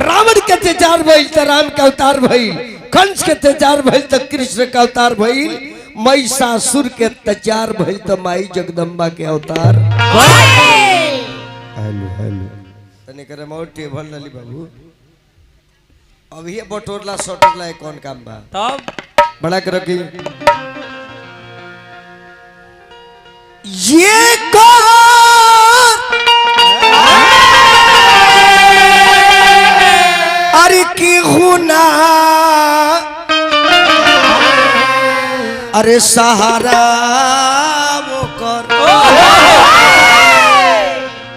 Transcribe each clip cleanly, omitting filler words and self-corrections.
रावण के अत्याचार भइल तो राम का अवतार भइल, कंस के अत्याचार भइल तो कृष्ण का अवतार भइल, महिषासुर के अत्याचार भइल तो माई जगदम्बा के अवतार। हेलो हेलो तने करे मोर टेबल लली बाबू अभी ये बटोरला सटोरला कौन काम बा तब बड़ा कर की ये अरे की गुना अरे सहारा वो कर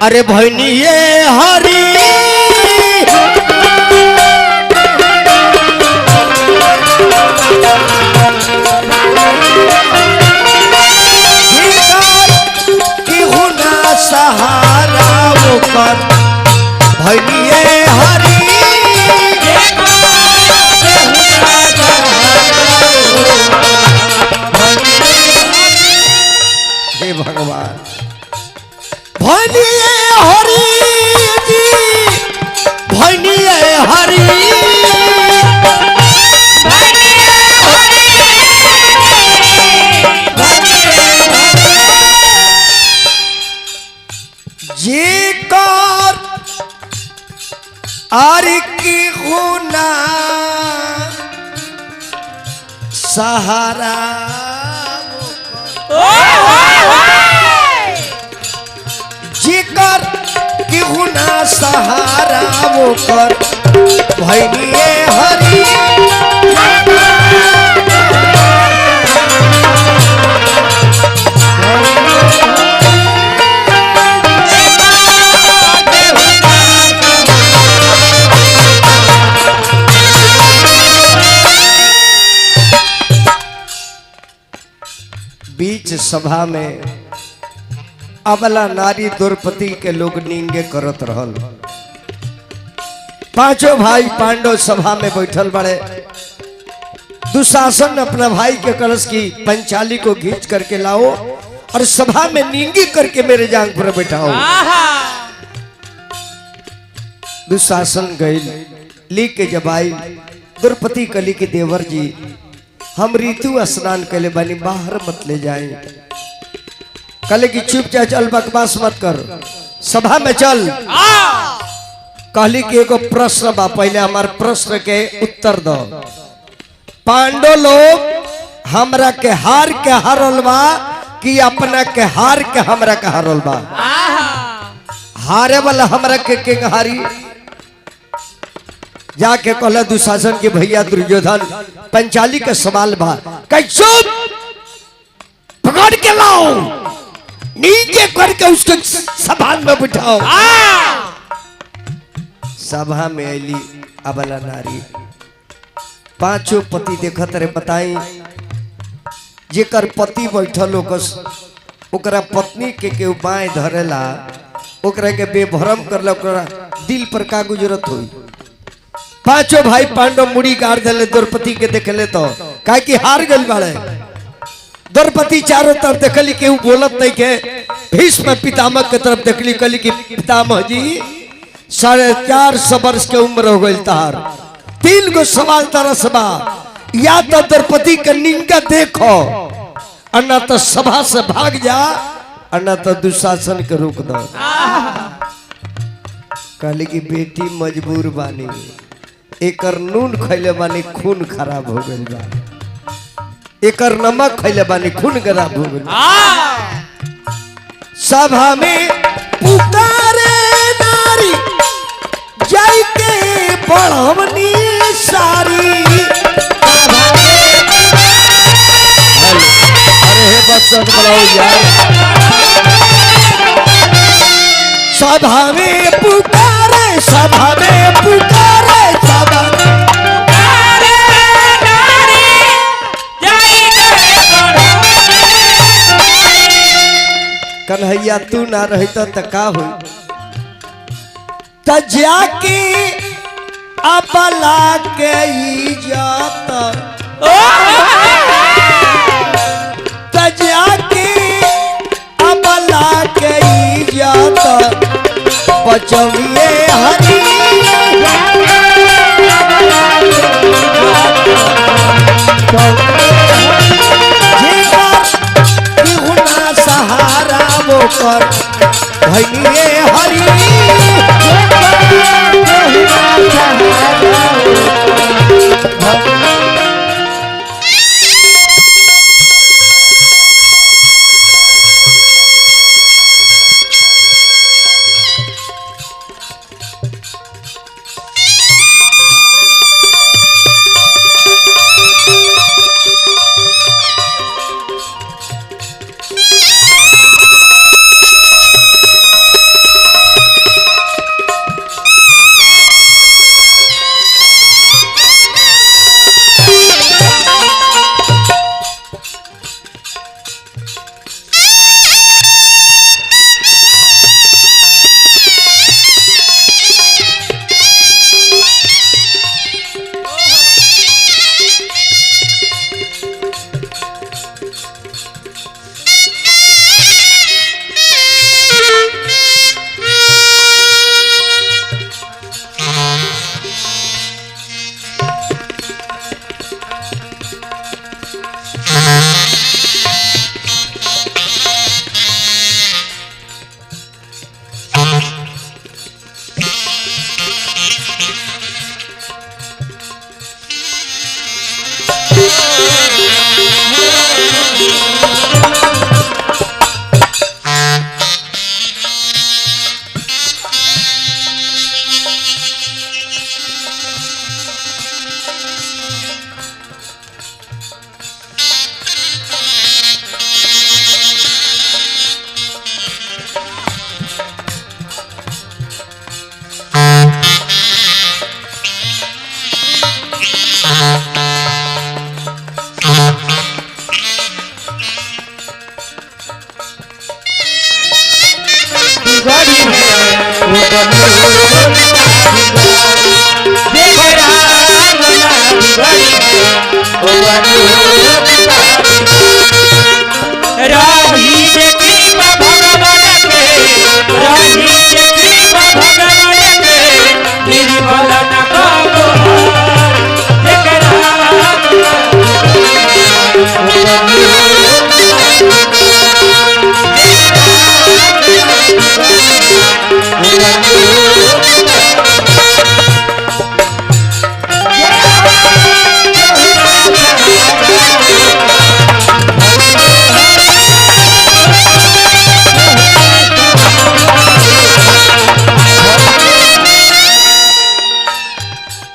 अरे भैनी ये हरी की गुना सहारा वो कर भैनी ये हरी भगवान भनिए हरि जी भनिए हरि जी कर आरी की गुना सहारा जिकर की गुना सहारा वो कर भैनिए हरी बीच सभा में अबला नारी द्रौपदी के लोग नींगे करत रहल। पांचों भाई पांडव सभा में बैठल बड़े। दुशासन अपना भाई के कलश की पंचाली को खींच करके लाओ और सभा में नींगी करके मेरे जांग पर बैठाओ। दुशासन गई ली के जब आई द्रौपदी कली के देवर जी हम ऋतु स्नान के लिए बनी बाहर मत ले जाए। कले की चुप जा चल बकवास मत कर सभा में चल। कहली कि एगो प्रश्न बा पहले हमार प्रश्न के उत्तर दो। पांडव लोग हमरा के हार के हारल बा कि अपना के हार के हमरा के हारल बा? हारे वाला हमरा के हारी जाके कहला दुशासन के भैया दुर्योधन पंचाली का सवाल बा कैसो पकड़ के लाओ नीचे करके उसको सभा में बिठाओ। सभा में अली अबला नारी पांचों पति देखत रे बताई जेकर पति बैठल ओकरा पत्नी के बाएं धरेला ओकरा के बेभरम करला ओकरा दिल पर का गुजरत हुई। पांचों भाई पांडव मुड़ी गाड़ दिले द्रौपदी के देखले तो काहे कि हार गइल बाड़े। द्रौपदी चारों तरफ देखली केहू बोलत नहीं के भीष्म पितामह के तरफ देखली कहली कि पितामह जी 450 वर्ष के उम्र हो गई तार 3 गो सवाल तरस बा या तो द्रौपदी के निंगा देखो और न तो सभा से भाग जा और न तो दुशासन के रोक दो। कहली कि बेटी मजबूर बानी एकर नून खैले बानी खून खराब हो गइल बा एकर नमक खैले बानी खून खराब हो गइल। सभा में पुकारे नारी जाई के बढ़वनी सारी। अरे हे बच्चन बुलाओ यार। सभा में पुकारे सभा में पुकारे सभा कन्हैया तू ना रही तो का हुई त जाके अबला के इज्जत त जाके अबला के इज्जत बचविए हरी। अमर भैनिए हरि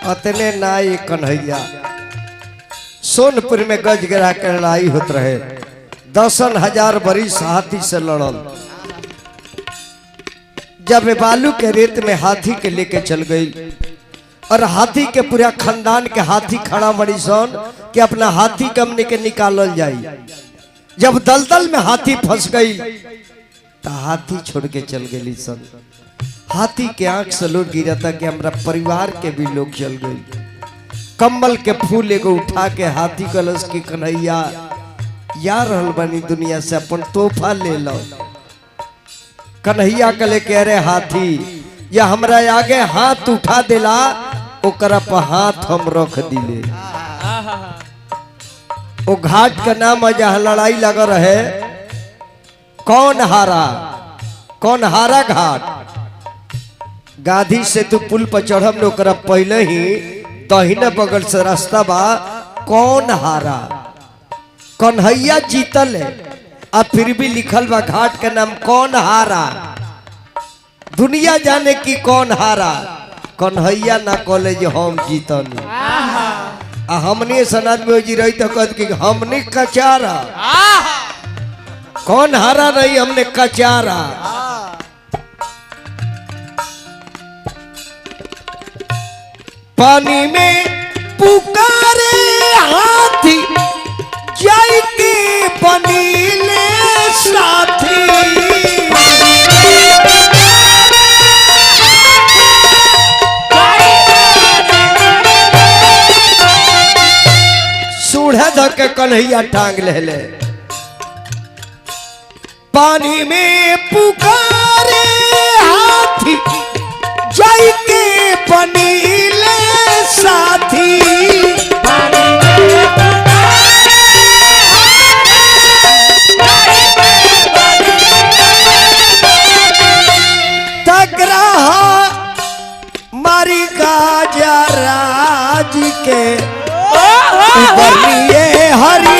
अतने नाई कन्हैया सोनपुर में गज गिरा के लड़ाई होत रहे 10,000 बरिस हाथी से लड़ल। जब बालू के रेत में हाथी के लेके चल गई और हाथी के पूरा खानदान के हाथी खड़ा बड़ी सन कि अपना हाथी कमने के निकालल जाई। जब दलदल में हाथी फंस गई तो हाथी छोड़ के चल गई सन। हाथी के आंख से लोग गिरा था कि हमारा परिवार के भी लोग चल गए। कम्बल के फूल एगो उठा के हाथी कलश की कन्हैया या रहल बनी दुनिया से अपन तोहफा ले लो। कन्हैया कले कह रहे हाथी या हमरा आगे हाथ उठा देला ओकरा पर हाथ हम रख दिले। वो घाट का नाम जहाँ लड़ाई लगा रहे कौन हारा घाट। गाधी से तू पुल पर चढ़ब न ओकरा पहले ही दहिने बगल से रास्ता बा कौन हारा। कन्हैया जीतल है आ फिर भी लिखल बा घाट का नाम कौन हारा। दुनिया जाने की कौन हारा कन्हैया ना कहले जे हम जीतनी। आ हमने सनाद में जी रही तो कहत कि हमने कचारा कौन हारा नहीं हमने कचारा। पानी में पुकारे हाथी जाई के बनीले साथी। सूढ़े धके कन्हैया टांग ले। पानी में पुकारे हाथी जाई के बनीले साथी। मारी गाजा राज के बनिए हरी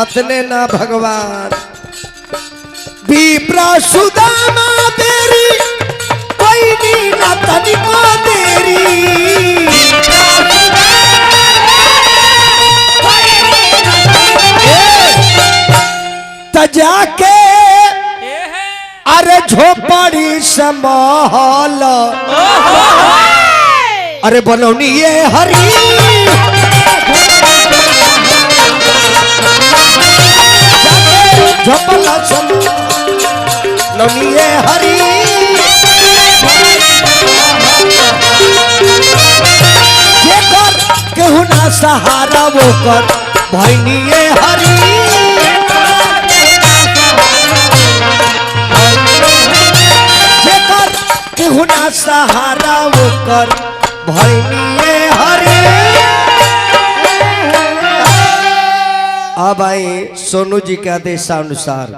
अतने ना भगवान विप्रा सुदामा तेरी कोई ना तनिको तेरी जाके अरे झोपड़ी समहल अरे बनौनी ये हरी झोपला समहल ये हरी जेकर केहू ना सहारा वो कर भैनी ये हरी हुना सहारा वो कर भैनिए हरे। अब आए सोनू जी के आदेशानुसार